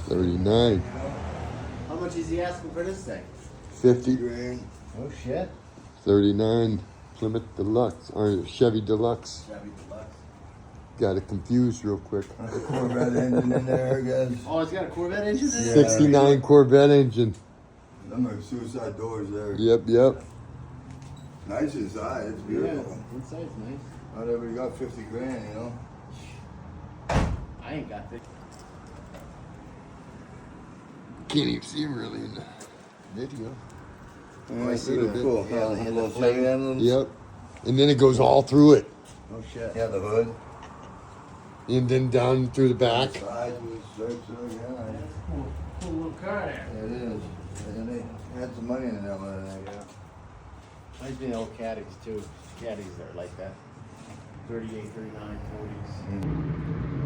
39. How much is he asking for this thing? 50. Grand. Oh shit. 39. Plymouth Deluxe. Or Chevy Deluxe. Chevy Deluxe. Got it confused real quick. Corvette engine in there, I guess. Oh, it's got a Corvette engine in it? Yeah. 69 Corvette engine. Them are suicide doors there. Yep. Nice inside, it's Yeah, beautiful. inside's nice. Not everybody got 50 grand, you know? I ain't got this. Can't even see him really in the video. Yeah, I see pretty the- cool. yeah, Huh? the Little flame. flame emblems. Yep. And then it goes all through it. Oh shit. Yeah, the hood. And then down through the back. Sides with stripes, yeah. Cool little car there. Yeah, it is. And they had some money in that one, I think. Yeah. Reminds me of old caddies too. Caddies are like that. 38, 39, 40s.